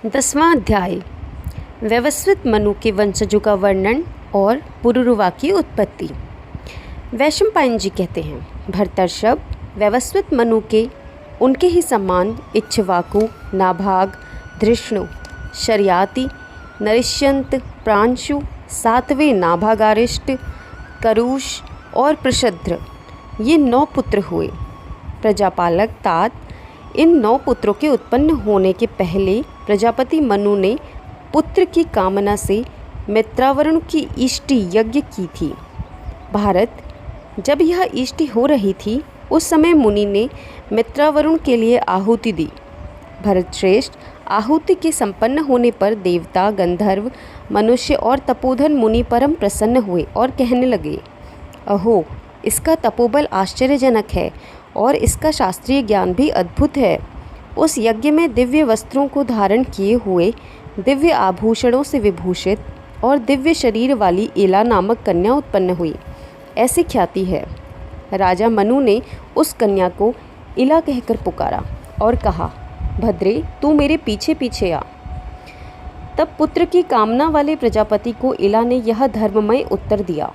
10वां अध्याय व्यवस्थित मनु के वंशजों का वर्णन और पुरुरवा की उत्पत्ति। वैशंपायन जी कहते हैं, भरतर्षभ व्यवस्थित मनु के उनके ही समान इक्ष्वाकु, नाभाग, धृष्णु, शर्याति, नरिष्यंत, प्रांशु, सातवें नाभागारिष्ट, करुष और प्रशद्र, ये 9 पुत्र हुए। प्रजापालक तात इन 9 पुत्रों के उत्पन्न होने के पहले प्रजापति मनु ने पुत्र की कामना से मित्रावरुण की इष्टि यज्ञ की थी। भारत, जब यह इष्टि हो रही थी उस समय मुनि ने मित्रावरुण के लिए आहुति दी। भरत श्रेष्ठ, आहुति के संपन्न होने पर देवता, गंधर्व, मनुष्य और तपोधन मुनि परम प्रसन्न हुए और कहने लगे, अहो, इसका तपोबल आश्चर्यजनक है और इसका शास्त्रीय ज्ञान भी अद्भुत है। उस यज्ञ में दिव्य वस्त्रों को धारण किए हुए, दिव्य आभूषणों से विभूषित और दिव्य शरीर वाली एला नामक कन्या उत्पन्न हुई, ऐसी ख्याति है। राजा मनु ने उस कन्या को इला कहकर पुकारा और कहा, भद्रे, तू मेरे पीछे पीछे आ। तब पुत्र की कामना वाले प्रजापति को इला ने यह धर्ममय उत्तर दिया।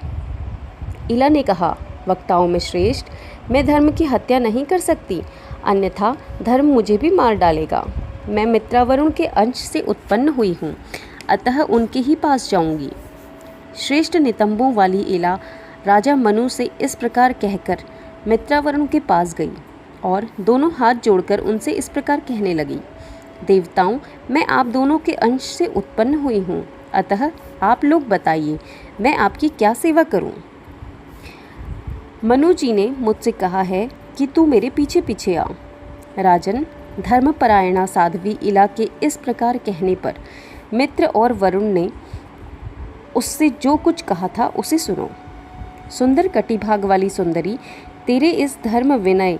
इला ने कहा, वक्ताओं में श्रेष्ठ, मैं धर्म की हत्या नहीं कर सकती, अन्यथा धर्म मुझे भी मार डालेगा। मैं मित्रावरुण के अंश से उत्पन्न हुई हूँ, अतः उनके ही पास जाऊंगी। श्रेष्ठ नितंबों वाली इला राजा मनु से इस प्रकार कहकर मित्रावरुण के पास गई और दोनों हाथ जोड़कर उनसे इस प्रकार कहने लगी, देवताओं, मैं आप दोनों के अंश से उत्पन्न हुई हूँ, अतः आप लोग बताइए, मैं आपकी क्या सेवा करूँ। मनु जी ने मुझसे कहा है कि तू मेरे पीछे पीछे आ। राजन, धर्मपरायणा साध्वी इला के इस प्रकार कहने पर मित्र और वरुण ने उससे जो कुछ कहा था उसे सुनो। सुंदर कटिभाग वाली सुंदरी, तेरे इस धर्म, विनय,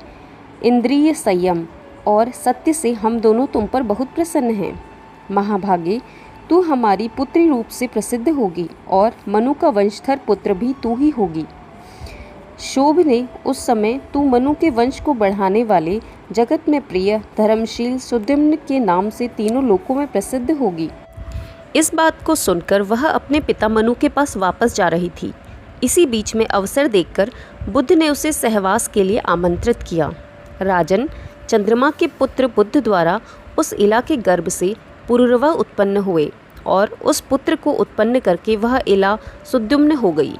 इंद्रिय संयम और सत्य से हम दोनों तुम पर बहुत प्रसन्न हैं। महाभागे, तू हमारी पुत्री रूप से प्रसिद्ध होगी और मनु का वंशधर पुत्र भी तू ही होगी। शोभ ने उस समय तू मनु के वंश को बढ़ाने वाले, जगत में प्रिय, धर्मशील सुद्युम्न के नाम से तीनों लोकों में प्रसिद्ध होगी। इस बात को सुनकर वह अपने पिता मनु के पास वापस जा रही थी। इसी बीच में अवसर देखकर बुद्ध ने उसे सहवास के लिए आमंत्रित किया। राजन, चंद्रमा के पुत्र बुद्ध द्वारा उस इला के गर्भ से पुरुरवा उत्पन्न हुए और उस पुत्र को उत्पन्न करके वह इला सुद्युम्न हो गई।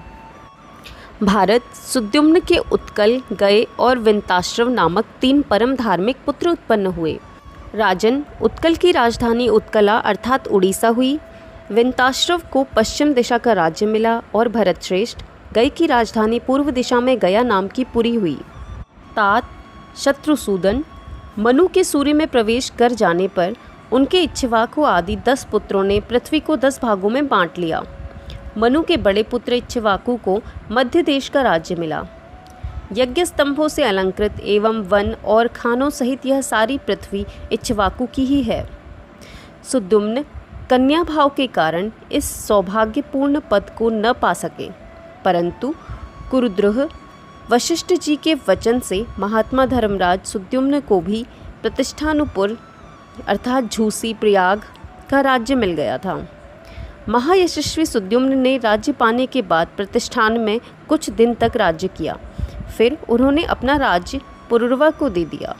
भारत, सुद्युम्न के उत्कल, गय और विंताश्रव नामक 3 परम धार्मिक पुत्र उत्पन्न हुए। राजन, उत्कल की राजधानी उत्कला अर्थात उड़ीसा हुई। विंताश्रव को पश्चिम दिशा का राज्य मिला और भरत श्रेष्ठ, गय की राजधानी पूर्व दिशा में गया नाम की पुरी हुई। तात शत्रुसूदन, मनु के सूर्य में प्रवेश कर जाने पर उनके इक्ष्वाकु आदि 10 पुत्रों ने पृथ्वी को 10 भागों में बांट लिया। मनु के बड़े पुत्र इक्ष्वाकु को मध्य देश का राज्य मिला। यज्ञ स्तंभों से अलंकृत एवं वन और खानों सहित यह सारी पृथ्वी इक्ष्वाकु की ही है। सुद्युम्न कन्या भाव के कारण इस सौभाग्यपूर्ण पद को न पा सके, परंतु कुरुद्रुह वशिष्ठ जी के वचन से महात्मा धर्मराज सुद्युम्न को भी प्रतिष्ठानुपुर अर्थात झूसी, प्रयाग का राज्य मिल गया था। महायशस्वी सुद्युम्न ने राज्य पाने के बाद प्रतिष्ठान में कुछ दिन तक राज्य किया, फिर उन्होंने अपना राज्य पुरुरवा को दे दिया।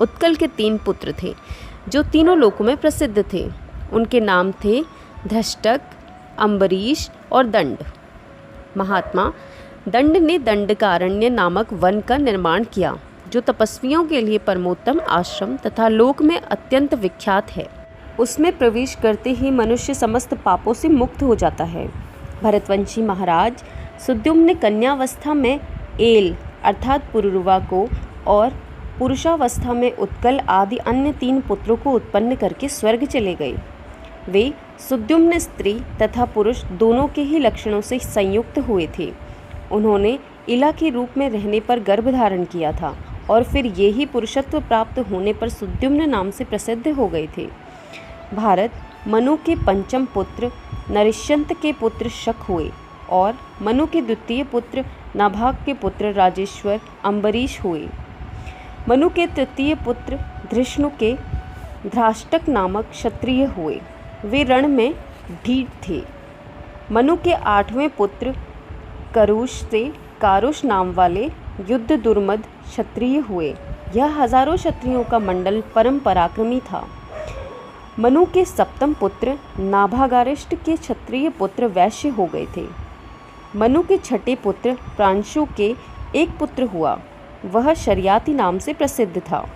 उत्कल के 3 पुत्र थे जो तीनों लोकों में प्रसिद्ध थे। उनके नाम थे धष्टक, अम्बरीश और दंड। महात्मा दंड ने दंडकारण्य नामक वन का निर्माण किया, जो तपस्वियों के लिए परमोत्तम आश्रम तथा लोक में अत्यंत विख्यात है। उसमें प्रवेश करते ही मनुष्य समस्त पापों से मुक्त हो जाता है। भरतवंशी महाराज सुद्युम्न ने कन्यावस्था में एल अर्थात पुरुरवा को और पुरुषावस्था में उत्कल आदि अन्य 3 पुत्रों को उत्पन्न करके स्वर्ग चले गए। वे सुद्युम्न स्त्री तथा पुरुष दोनों के ही लक्षणों से संयुक्त हुए थे। उन्होंने इला के रूप में रहने पर गर्भ धारण किया था और फिर ये ही पुरुषत्व प्राप्त होने पर सुद्युम्न नाम से प्रसिद्ध हो गए थे। भारत, मनु के पंचम पुत्र नरिष्यंत के पुत्र शक हुए और मनु के द्वितीय पुत्र नाभाग के पुत्र राजेश्वर अम्बरीश हुए। मनु के तृतीय पुत्र धृष्णु के धृतराष्ट्र नामक क्षत्रिय हुए। वे रण में ढीठ थे। मनु के 8वें पुत्र करुष से कारुष नाम वाले युद्ध दुर्मद क्षत्रिय हुए। यह हजारों क्षत्रियों का मंडल परम पराक्रमी था। मनु के 7वें पुत्र नाभागारिष्ट के क्षत्रिय पुत्र वैश्य हो गए थे। मनु के 6ठे पुत्र प्रांशु के एक पुत्र हुआ, वह शर्याति नाम से प्रसिद्ध था।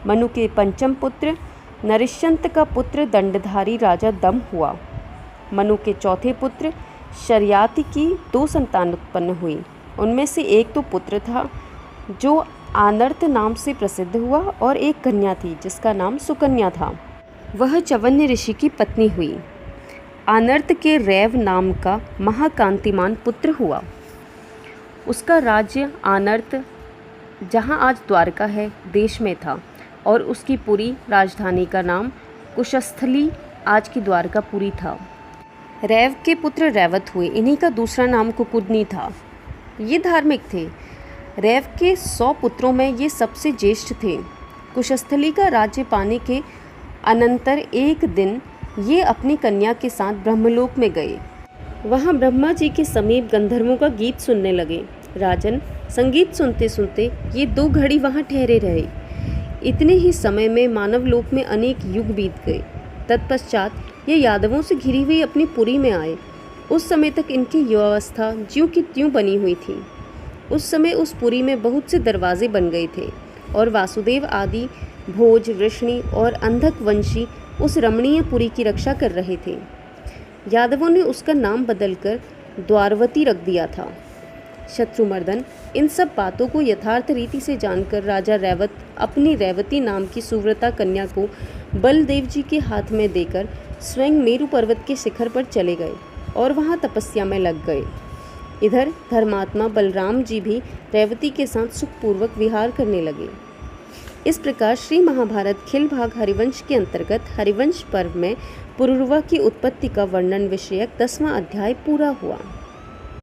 मनु के 5वें पुत्र नरिश्यंत का पुत्र दंडधारी राजा दम हुआ। मनु के 4थे पुत्र शर्याति की 2 संतान उत्पन्न हुई। उनमें से एक तो पुत्र था जो आनर्त नाम से प्रसिद्ध हुआ और एक कन्या थी जिसका नाम सुकन्या था। वह चवन्य ऋषि की पत्नी हुई। आनर्त के रैव नाम का महाकांतिमान पुत्र हुआ। उसका राज्य आनर्त, जहाँ आज द्वारका है, देश में था और उसकी पूरी राजधानी का नाम कुशस्थली, आज की द्वारकापुरी था। रैव के पुत्र रैवत हुए। इन्हीं का दूसरा नाम कुकुदनी था। ये धार्मिक थे। रैव के 100 पुत्रों में ये सबसे ज्येष्ठ थे। कुशस्थली का राज्य पाने के अनंतर एक दिन ये अपनी कन्या के साथ ब्रह्मलोक में गए। वहाँ ब्रह्मा जी के समीप गंधर्वों का गीत सुनने लगे। राजन, संगीत सुनते सुनते ये 2 घड़ी वहाँ ठहरे रहे। इतने ही समय में मानवलोक में अनेक युग बीत गए। तत्पश्चात ये यादवों से घिरी हुई अपनी पुरी में आए। उस समय तक इनकी युवावस्था ज्यों की त्यों बनी हुई थी। उस समय उस पुरी में बहुत से दरवाजे बन गए थे और वासुदेव आदि भोज, वृष्णि और अंधक वंशी उस रमणीय पुरी की रक्षा कर रहे थे। यादवों ने उसका नाम बदलकर द्वारवती रख दिया था। शत्रुमर्दन इन सब बातों को यथार्थ रीति से जानकर राजा रैवत अपनी रैवती नाम की सुव्रता कन्या को बलदेव जी के हाथ में देकर स्वयं मेरु पर्वत के शिखर पर चले गए और वहाँ तपस्या में लग गए। इधर धर्मात्मा बलराम जी भी रैवती के साथ सुखपूर्वक विहार करने लगे। इस प्रकार श्री महाभारत खिल भाग हरिवंश के अंतर्गत हरिवंश पर्व में पुरुरवा की उत्पत्ति का वर्णन विषयक 10वां अध्याय पूरा हुआ।